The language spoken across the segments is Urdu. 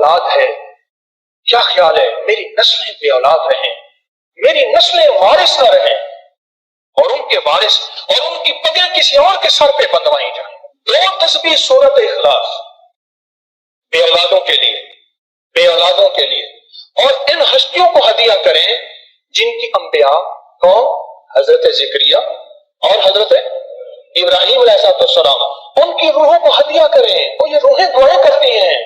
اولاد ہے، کیا خیال ہے میری نسلیں بے اولاد رہیں، میری نسلیں وارث نہ رہیں، اور ان کے وارث اور ان کی پگیں کسی اور کے سر پہ بندوائی جائیں۔ 2 تسبیح سورۃ اخلاص بے اولادوں کے لیے، بے اولادوں کے لیے، اور ان ہستیوں کو ہدیہ کریں جن کی انبیاء کون؟ حضرت زکریا اور حضرت ابراہیم علیہ السلام، ان کی روحوں کو ہدیہ کریں۔ اور یہ روحیں دعائیں کرتی ہیں،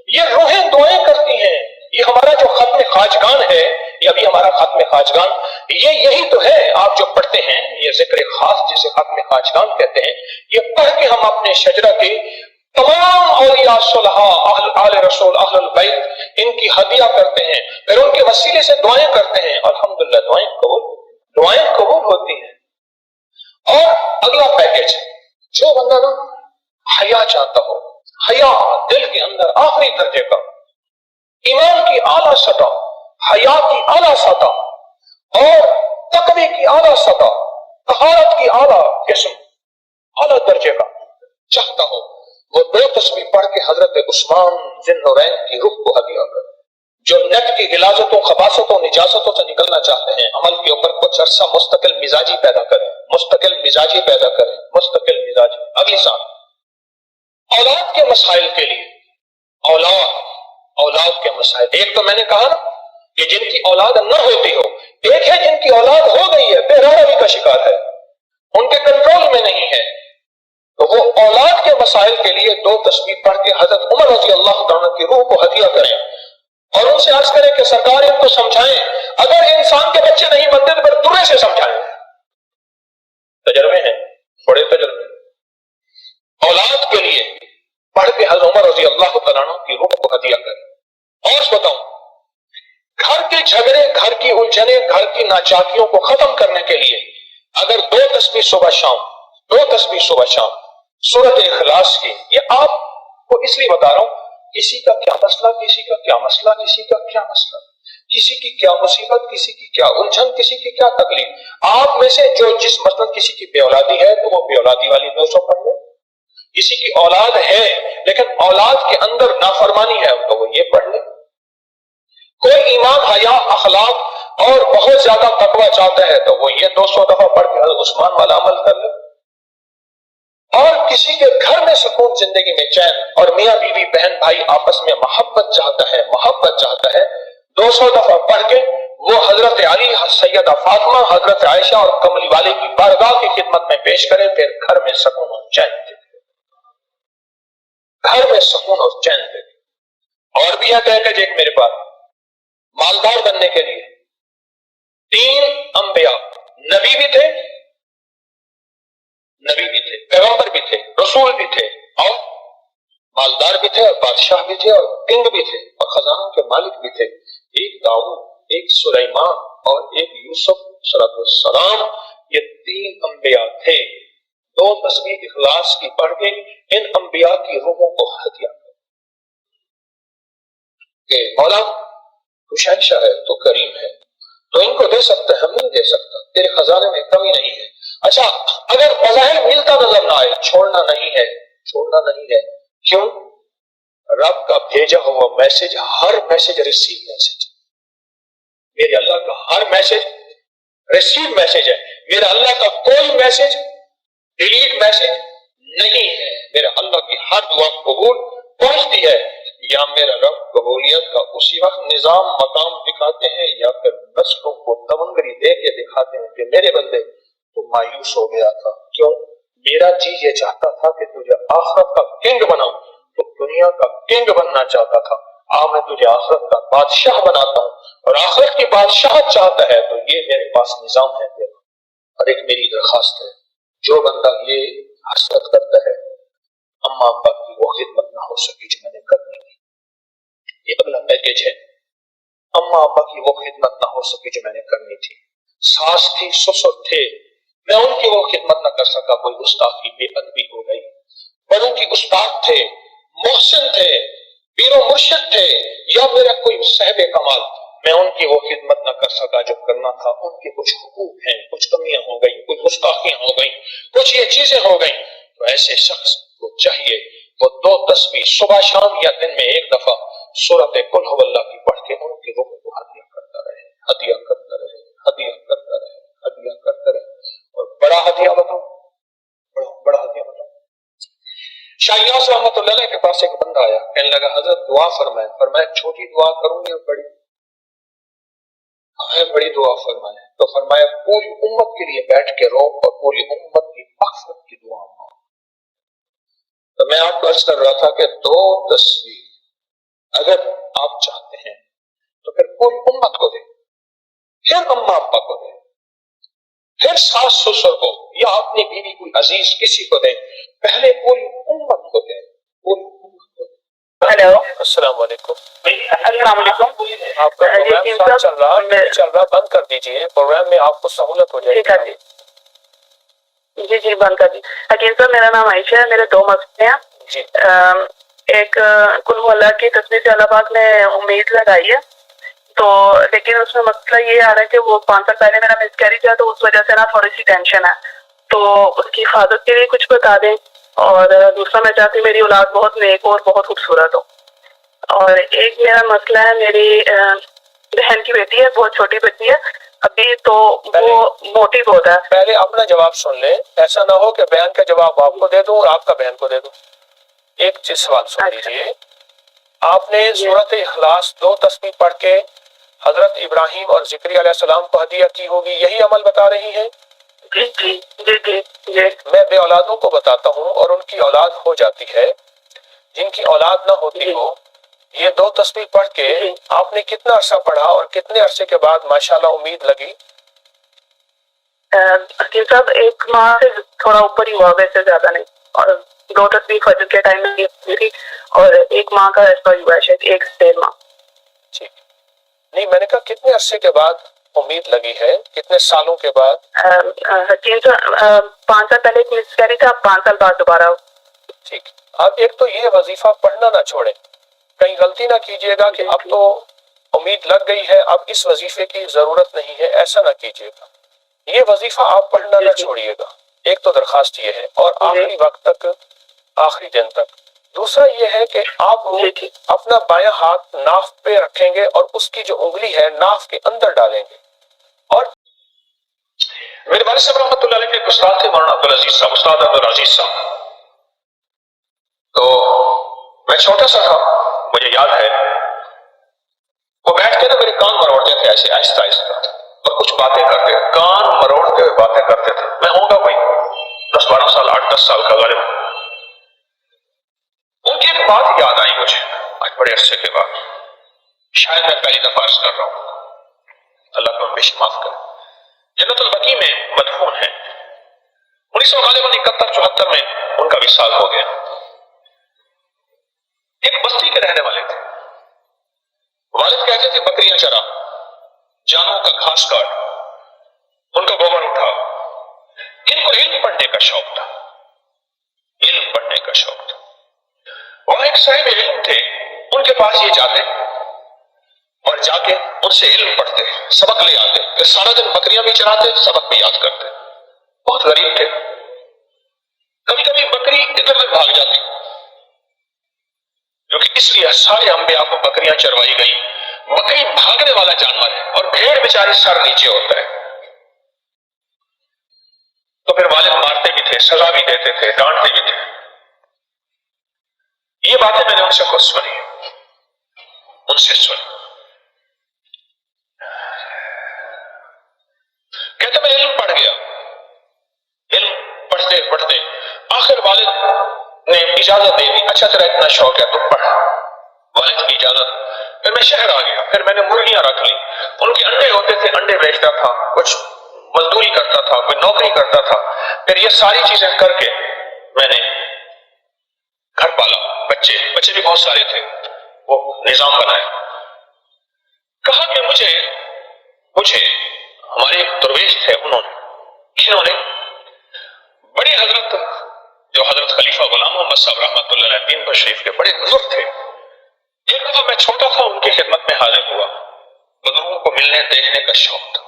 یہ روحیں دعائیں کرتی ہیں۔ یہ ہمارا جو ختم خواجگان ہے، یہ ابھی ہمارا ختم خواجگان، یہی تو ہے آپ جو پڑھتے ہیں، یہ ذکر خاص جسے ختم خواجگان کہتے ہیں، یہ پڑھ کے ہم اپنے شجرہ کے تمام اولیاء صلحاء، آل رسول، اہل البیت، ان کی ہدیہ کرتے ہیں، پھر ان کے وسیلے سے دعائیں کرتے ہیں، الحمدللہ دعائیں قبول ہوتی ہیں۔ اور اگلا پیکج، جو بندہ نا حیا چاہتا ہو، حیا دل کے اندر آخری درجے کا، ایمان کی اعلیٰ سطح، حیا کی اعلیٰ سطح، اور تقوی کی اعلیٰ سطح، طہارت کی اعلیٰ قسم، اعلیٰ درجے کا چاہتا ہو، وہ 2 تسبیح پڑھ کے حضرت عثمان ذی النورین کی روح کو ہدیہ کرے۔ جو نیت کی غلاظتوں، خباثتوں، نجاستوں سے نکلنا چاہتے ہیں، عمل کے اوپر کچھ عرصہ مستقل مزاجی پیدا کریں، مستقل مزاجی پیدا کریں، مستقل مزاجی۔ اگلی سال اولاد کے مسائل کے لیے، اولاد کے مسائل، ایک تو میں نے کہا نا کہ جن کی اولاد نہ ہوتی ہو، ایک ہے جن کی اولاد ہو گئی ہے، بے روی کا شکار ہے، ان کے کنٹرول میں نہیں ہے، تو وہ اولاد کے مسائل کے لیے 2 تسبیح پڑھ کے حضرت عمر رضی اللہ تعالیٰ کی روح کو ہدیہ کریں، اور ان سے عرض کریں کہ سرکار ان کو سمجھائیں، اگر انسان کے بچے نہیں بنتے تو پھر درے سے سمجھائیں۔ تجربے ہیں، بڑے تجربے۔ اولاد کے لیے پڑھ کے حضرت عمر رضی اللہ تعالیٰ کی روح کو ہدیہ کریں۔ اور بتاؤں، گھر کے جھگڑے، گھر کی الجھنیں، گھر کی ناچاکیوں کو ختم کرنے کے لیے اگر 2 تسبیح صبح شام، 2 تسبیح صبح شام سورۃ اخلاص کی، یہ آپ کو اس لیے بتا رہا ہوں، کسی کا کیا مسئلہ، کسی کا کیا مسئلہ، کسی کا کیا مسئلہ، کسی کی کیا مصیبت، کسی کی کیا الجھن، کسی کی کیا تکلیف، آپ میں سے جو جس مثلاً کسی کی بے اولادی ہے تو وہ بے اولادی والی 200 پڑھ لے، کسی کی اولاد ہے لیکن اولاد کے اندر نافرمانی ہے تو وہ یہ پڑھ لے، کوئی ایمان، حیا، اخلاق اور بہت زیادہ تقوی چاہتا ہے تو وہ یہ 200 دفعہ پڑھ کے حضرت عثمان والا عمل کر لے، اور کسی کے گھر میں سکون، زندگی میں چین، اور میاں بیوی، بہن بھائی آپس میں محبت چاہتا ہے 200 دفعہ پڑھ کے وہ حضرت علی، سیدہ فاطمہ، حضرت عائشہ اور کملی والے کی بارگاہ کی خدمت میں پیش کرے، پھر گھر میں سکون اور چین دے، گھر میں سکون اور چین دے۔ اور بھی ہے کہ ایک میرے پاس مالدار بننے کے لیے 3 انبیاء، نبی بھی تھے، پیغمبر بھی تھے، رسول بھی تھے، اور مالدار بھی تھے، اور بادشاہ بھی تھے، اور کنگ بھی تھے، اور خزانوں کے مالک بھی تھے۔ ایک داؤد، ایک سلیمان اور ایک یوسف علیہ السلام، یہ 3 انبیاء تھے۔ 2 تسبیح اخلاص کی پڑھ کے ان انبیاء کی روحوں کو ہدیہ کہ مولا تو شہنشاہ ہے، تو کریم ہے، تو ان کو دے سکتا ہے، ہم نہیں دے سکتا، تیرے خزانے میں کمی نہیں ہے۔ اچھا، اگر بظاہر ملتا نظر نہ آئے، چھوڑنا نہیں ہے، کیوں؟ رب کا بھیجا ہوا میسج، ہر میسج ریسیو میسج، میرے اللہ کا ہر میسج ریسیو میسج ہے، میرا اللہ کا کوئی میسج ڈیلیٹ میسج نہیں ہے، میرا اللہ کی ہر دعا قبول پہنچتی ہے۔ یا میرا رب قبولیت کا اسی وقت نظام مقام دکھاتے ہیں، یا پھر نسلوں کو تمنگری دے کے دکھاتے ہیں کہ میرے بندے تو مایوس ہو گیا تھا، کیوں؟ میرا جی یہ چاہتا تھا کہ تجھے آخرت کا کنگ بناؤں، تو دنیا کا کنگ بننا چاہتا تھا، میں تجھے آخرت کا بادشاہ بناتا ہوں، اور آخرت کی بادشاہت چاہتا ہے تو یہ میرے پاس نظام ہے میرا۔ اور ایک میری درخواست ہے، جو بندہ یہ حسرت کرتا ہے اماں ابا کی وہ خدمت نہ ہو سکی جو میں نے کرنی تھی، یہ اگلا پیکج ہے، اماں ابا کی وہ خدمت نہ ہو سکی جو میں نے کرنی تھی، ساس تھی، سسر تھے، میں ان کی وہ خدمت نہ کر سکا، کوئی گستاخی، بے ادبی ہو گئی، بڑوں کی استاد تھے، محسن تھے، پیر و مرشد تھے، یا میرا کوئی صاحب کمال، میں ان کی وہ خدمت نہ کر سکا جو کرنا تھا، ان کے کچھ حقوق ہیں، کچھ کمیاں ہو گئی، کچھ گستاخیاں ہو گئی، کچھ یہ چیزیں ہو گئی، تو ایسے شخص کو چاہیے وہ 2 تسبیح صبح شام یا دن میں 1 دفعہ سورۃ قل هو اللہ کی پڑھ کے ان کی روح کو ہدیہ کرتا رہے، ہدیہ کرتا رہے، ہدیہ کرتا رہے، ہدیہ کرتا رہے۔ اور بڑا ہدیہ بتاؤ، بڑا ہدیہ بتاؤ۔ شاہ یاس رحمۃ اللہ علیہ کے پاس ایک بندہ آیا، کہنے لگا حضرت دعا فرمائیں۔ فرمایا چھوٹی دعا کروں یا بڑی؟ بڑی دعا فرمائیں۔ تو فرمایا پوری امت کے لیے بیٹھ کے رو اور پوری امت کی مغفرت کی دعا مانگو۔ تو میں آپ کو عرض کر رہا تھا کہ 2 تصویر اگر آپ چاہتے ہیں تو پھر پوری امت کو دیں، پھر اماں ابا کو دیں، پھر ساس سسر کو یا اپنی بیوی کوئی عزیز کسی کو دیں، پہلے پوری امت کو دیں، پوری امت کو دیں۔ ہیلو، السلام علیکم۔ السلام علیکم۔ آپ کا پروگرام ساتھ چل رہا بند کر دیجئے، پروگرام میں آپ کو سہولت ہو جائے گی۔ جی بند کر دی۔ حکیم صاحب میرا نام عائشہ ہے، میرے 2 مسئلے ہیں جی۔ ایک کل ہو اللہ کی تصویر سے اللہ پاک نے امید لگائی ہے، تو لیکن اس میں مسئلہ یہ آ رہا ہے کہ وہ 5 سال پہلے میرا مس کیریج ہے، تو اس وجہ سے نا تھوڑی سی ٹینشن ہے، تو اس کی حفاظت کے لیے کچھ بتا دیں۔ اور دوسرا میں چاہتی ہوں میری اولاد بہت نیک اور بہت خوبصورت ہو۔ اور ایک میرا مسئلہ ہے، میری بہن کی بیٹی ہے، بہت چھوٹی بچی ہے ابھی، تو وہ موٹی بہت ہے۔ پہلے اپنا جواب سن لیں، ایسا نہ ہو کہ بہن کا جواب آپ کو دے دوں اور آپ کا بہن کو دے دوں۔ ایک چیز سوال سن لیجیے، آپ نے سورۃ اخلاص 2 تسبیح پڑھ کے حضرت ابراہیم اور ذکری علیہ السلام کو ہدیہ کی ہوگی، یہی عمل بتا رہی ہیں؟ جی۔ میں بے اولادوں کو بتاتا ہوں اور ان کی اولاد ہو جاتی ہے، جن کی اولاد نہ ہوتی ہو، یہ 2 تسبیح پڑھ کے آپ نے کتنا عرصہ پڑھا اور کتنے عرصے کے بعد ماشاءاللہ امید لگی؟ حکیم صاحب 1 ماہ سے تھوڑا اوپر ہی ہوا، ویسے زیادہ نہیں، اور 2 تسبیح فجر کے ٹائم میں ہوئی تھی، اور 1 ماہ کا ایسا ہوا ہے، شاید 1 سے 1.5 ماہ۔ ٹھیک، نہیں میں نے کہا کتنے عرصے کے بعد امید لگی ہے، کتنے سالوں کے بعد؟ حکیم صاحب 5 سال پہلے ایک مس کیری تھا، اب 5 سال بعد دوبارہ۔ ٹھیک، اب ایک تو یہ وظیفہ پڑھنا نہ چھوڑیں، کہیں غلطی نہ کیجئے گا کہ اب تو امید لگ گئی ہے، اب اس وظیفے کی ضرورت نہیں ہے، ایسا نہ کیجئے گا۔ یہ وظیفہ آپ پڑھنا نہ چھوڑیے گا، ایک تو درخواست یہ ہے، اور آخری وقت تک، آخری دن تک۔ دوسرا یہ ہے کہ آپ اپنا بایاں ہاتھ ناف پہ رکھیں گے اور اس کی جو انگلی ہے ناف کے اندر ڈالیں گے۔ اور میرے والد صاحب رحمۃ اللہ علیہ کے استاد تھے مولانا عبدالعزیز صاحب، استاد عبدالعزیز صاحب۔ تو میں چھوٹا سا تھا، مجھے یاد ہے وہ بیٹھ کے نا میرے کان مروڑتے تھے ایسے آہستہ آہستہ، اور کچھ باتیں کرتے، کان مروڑتے ہوئے باتیں کرتے تھے۔ میں ہوں گا کوئی 10-12 سال، 8-10 سال کا غالب۔ ان کی ایک بات یاد آئی مجھے آج بڑے عرصے کے بعد، شاید میں پہلی دفعہ عرض کر رہا ہوں، اللہ کو ہمیشہ معاف کرے۔ جنت البقیع میں مدفون ہے، 1971-74 میں ان کا وصال ہو گیا۔ ایک بستی کے رہنے والے تھے، والد کہتے تھے بکریاں چرا، جانوروں کا گھاس کاٹ، ان کا گوبر اٹھا۔ ان کو علم پڑھنے کا شوق تھا، علم پڑھنے کا شوق تھا۔ وہاں ایک صاحب علم تھے، ان کے پاس یہ جاتے اور جا کے ان سے علم پڑھتے، سبق لے آتے، پھر سارا دن بکریاں بھی چراتے، سبق بھی یاد کرتے۔ بہت غریب تھے، کبھی کبھی بکری ادھر ادھر بھاگ جاتی، کیونکہ اس لیے سارے انبیاء کو بکریاں چروائی گئی۔ بکری بھاگنے والا جانور ہے اور بھیڑ بیچاری سر نیچے ہوتا ہے، تو پھر والد مارتے بھی تھے، سزا بھی دیتے تھے، ڈانٹتے بھی تھے۔ یہ باتیں میں نے ان سے خود سنی، ان سے سنی۔ کہتے میں علم پڑھ گیا، علم پڑھتے پڑھتے آخر والد نے اجازت دے دی، اچھا تیرا اتنا شوق ہے تو پڑھ۔ والد کی اجازت، پھر میں شہر آ گیا، پھر میں نے مرغیاں رکھ لی، ان کے انڈے ہوتے تھے، انڈے بیچتا تھا، کچھ مزدوری کرتا تھا، کوئی نوکری کرتا تھا۔ پھر یہ ساری چیزیں کر کے میں نے گھر پالا، بچے بھی بہت سارے تھے، وہ نظام بنایا۔ کہا کہ مجھے ہمارے ایک درویش تھے، انہوں نے بڑے حضرت جو حضرت خلیفہ غلام محمد صاحب رحمۃ اللہ علیہ دین شریف کے بڑے بزرگ تھے، ایک دفعہ میں چھوٹا تھا، ان کی خدمت میں حاضر ہوا، بزرگوں کو ملنے دیکھنے کا شوق تھا،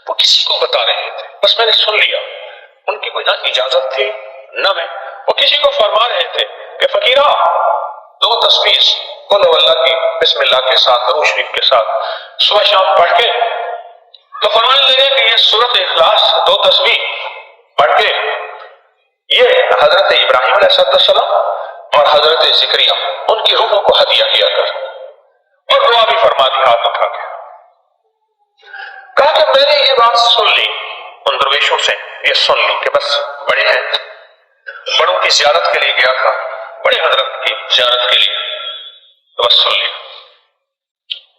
وہ کسی کو بتا رہے تھے، بس میں نے سن لیا، ان کی کوئی نہ اجازت تھی نہ میں، وہ کسی کو فرما رہے تھے کہ فقیرہ 2 تسبیح قل اللہ کی بسم اللہ کے ساتھ درود شریف کے ساتھ صبح شام پڑھ کے تو فرمانے لگے کہ یہ سورۃ اخلاص 2 تسبیح پڑھ کے یہ حضرت ابراہیم علیہ السلام اور حضرت زکریا ان کی روحوں کو ہدیہ کیا کر، اور دعا بھی فرما دی ہاتھ اٹھا کے۔ کہا کہ میں نے یہ بات سن لی ان درویشوں سے، یہ سن لی کہ بس بڑے ہیں، بڑوں کی زیارت کے لیے گیا تھا، بڑے حضرت کی زیارت کے لیے، تو بس سن لیا۔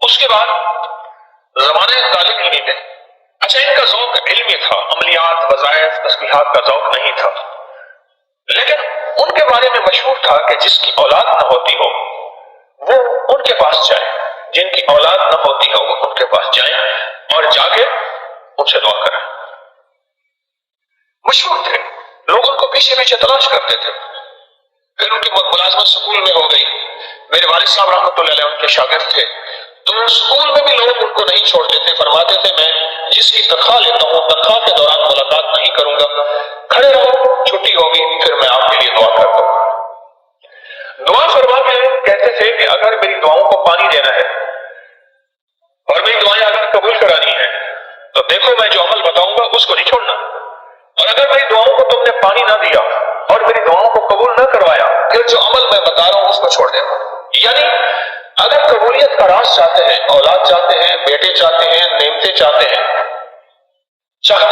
اس کے بعد زمانے طالب علمی میں اچھا ان کا ذوق علمی تھا، عملیات وظائف تسبیحات کا ذوق نہیں تھا، لیکن ان کے بارے میں مشہور تھا کہ جس کی اولاد نہ ہوتی ہو وہ ان کے پاس جائے، جن کی اولاد نہ ہوتی ہو وہ ان کے پاس جائیں اور جا کے ان سے دعا کریں۔ مشہور تھے، لوگ ان کو پیچھے پیچھے تلاش کرتے تھے۔ پھر ان کی ملازمت سکول میں ہو گئی، میرے والد صاحب رحمۃ اللہ علیہ ان کے شاگرد تھے، تو سکول میں بھی لوگ ان کو نہیں چھوڑتے تھے، فرماتے تھے میں جس کی تنخواہ لیتا ہوں تنخواہ کے دوران ملاقات نہیں کروں گا، کھڑے رہو، چھٹی ہوگی پھر میں آپ کے لیے دعا کرتا ہوں۔ دعا فرما کے کہتے تھے کہ اگر میری دعاؤں کو پانی دینا ہے اور میری دعائیں اگر قبول کرانی ہے تو دیکھو میں جو عمل بتاؤں گا اس کو نہیں چھوڑنا، اور اگر میری دعاؤں کو تم نے پانی نہ دیا اور میری دعاؤں کو قبول نہ کروایا پھر جو عمل میں بتا رہا ہوں اس کو چھوڑ دینا۔ یعنی اگر قبولیت کا راز چاہتے ہیں، اولاد چاہتے ہیں، بیٹے چاہتے ہیں، نعمتیں چاہتے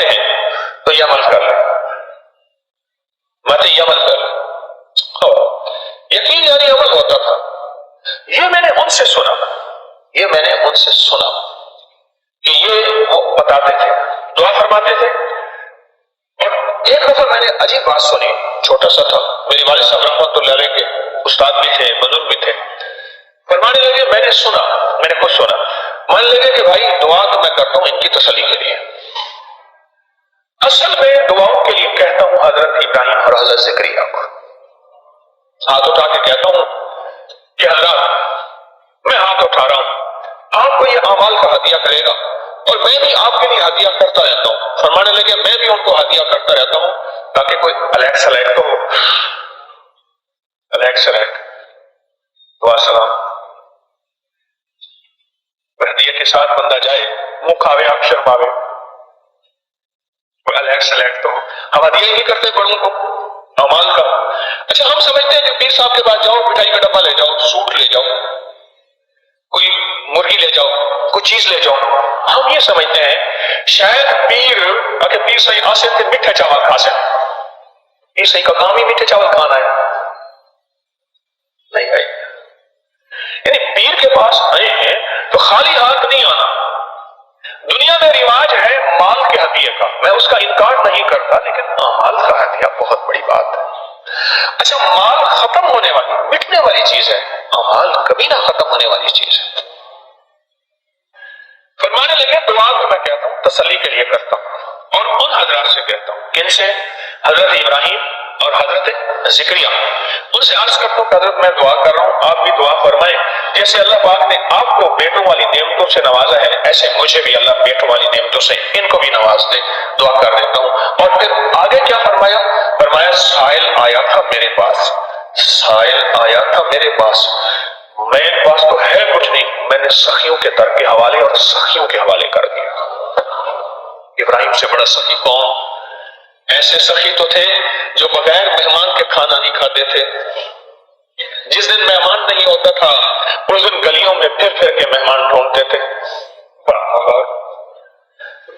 ہیں تو یہ عمل کر لیں، یہ عمل کر لیں۔ یقین یعنی عمل ہوتا تھا۔ یہ میں نے ان سے سنا کہ یہ وہ بتاتے تھے، دعا فرماتے تھے۔ اور ایک دفعہ میں نے عجیب بات سنی، چھوٹا سا تھا، میرے والد صاحب رحمۃ اللہ علیہ کے استاد بھی تھے، بزرگ بھی تھے، فرمانے لگے میں نے کچھ سنا، مان لگے کہ بھائی دعا تو میں کرتا ہوں ان کی تسلی کے لیے، اصل میں دعاؤں کے لیے کہتا ہوں حضرت ابراہیم اور حضرت زکریا کو، ہاتھ اٹھا کے کہتا ہوں کہ حضرات میں ہاتھ اٹھا رہا ہوں، آپ کو یہ اعمال کا ہدیہ کرے گا اور میں بھی آپ کے لیے ہدیہ کرتا رہتا ہوں۔ فرمانے لگے میں بھی ان کو ہدیہ کرتا رہتا ہوں تاکہ کوئی الیکٹ سلیکٹ تو ہو، الیکٹ سلیکٹ دعا سلام ہدیہ کے ساتھ بندہ جائے، منہ کھاوے آپ شرماوے، کوئی الیکٹ سلیکٹ تو ہو۔ ہم ہدیہ ہی نہیں کرتے بڑوں کو اعمال کا۔ اچھا ہم سمجھتے ہیں کہ پیر صاحب کے پاس جاؤ، مٹھائی کا ڈبہ لے جاؤ، سوٹ لے جاؤ، کوئی مرغی لے جاؤ، کوئی چیز لے جاؤ، ہم یہ سمجھتے ہیں شاید پیر صحیح آسے تھے میٹھے چاول کھا سکتے، پیر صحیح کا کام ہی میٹھے چاول کھانا ہے، نہیں بھائی، یعنی پیر کے پاس آئے ہیں تو خالی ہاتھ نہیں آنا۔ دنیا میں رواج ہے مال کے ہدیے کا، میں اس کا انکار نہیں کرتا، لیکن اعمال کا ہدیہ بہت بڑی بات ہے۔ اچھا مال ختم ہونے والی مٹنے والی چیز ہے، اعمال کبھی نہ ختم ہونے والی چیز ہے۔ فرمانے لگے دعا تو میں کہتا ہوں تسلی کے لیے کرتا ہوں، اور ان حضرات سے کہتا ہوں، کن سے؟ حضرت ابراہیم اور حضرت زکریا، ان سے عرض کرتا ہوں کہ حضرت میں دعا کر رہا ہوں، آپ بھی دعا فرمائیں، جیسے اللہ پاک نے آپ کو بیٹوں والی نعمتوں سے نوازا ہے ایسے مجھے بھی اللہ بیٹوں والی نعمتوں سے ان کو بھی نواز دے، دعا کر دیتا ہوں۔ اور پھر آگے کیا فرمایا؟ فرمایا سائل آیا تھا میرے پاس، سائل آیا تھا میرے پاس، میرے پاس تو ہے کچھ نہیں، میں نے سخیوں کے در کے حوالے اور سخیوں کے حوالے کر دیا۔ ابراہیم سے بڑا سخی کون؟ ایسے سخی تو تھے جو بغیر مہمان کے کھانا نہیں کھاتے تھے، جس دن مہمان نہیں ہوتا تھا اس دن گلیوں میں پھر پھر کے مہمان ڈھونڈتے تھے۔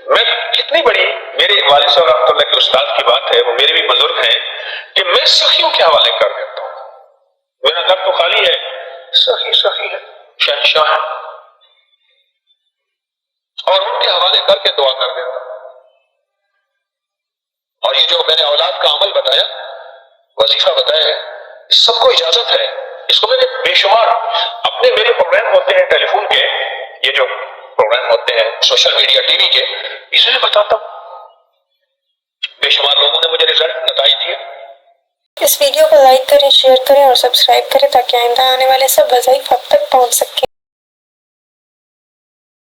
میں کتنی بڑی میرے والد صاحب رحمۃ اللہ کے استاد کی بات ہے، وہ میرے بھی بزرگ ہیں، کہ میں سخیوں کے حوالے کر دیتا ہوں، میرا در تو خالی ہے، سخی ہے، شہنشاہ ہے، اور ان کے حوالے کر کے دعا کر دیتا ہوں۔ اور یہ جو میں نے اولاد کا عمل بتایا، وظیفہ بتایا ہے، سب کو اجازت ہے، اس کو میں نے بے شمار اپنے میرے پروگرام ہوتے ہیں ٹیلی فون کے، یہ جو پروگرام ہوتے ہیں سوشل میڈیا ٹی وی کے، اسے میں بتاتا ہوں، بے شمار لوگوں نے مجھے رزلٹ نتائج دیے۔ اس ویڈیو کو لائک کریں، شیئر کریں اور سبسکرائب کریں تاکہ آئندہ آنے والے سب وظائف آپ تک پہنچ سکیں۔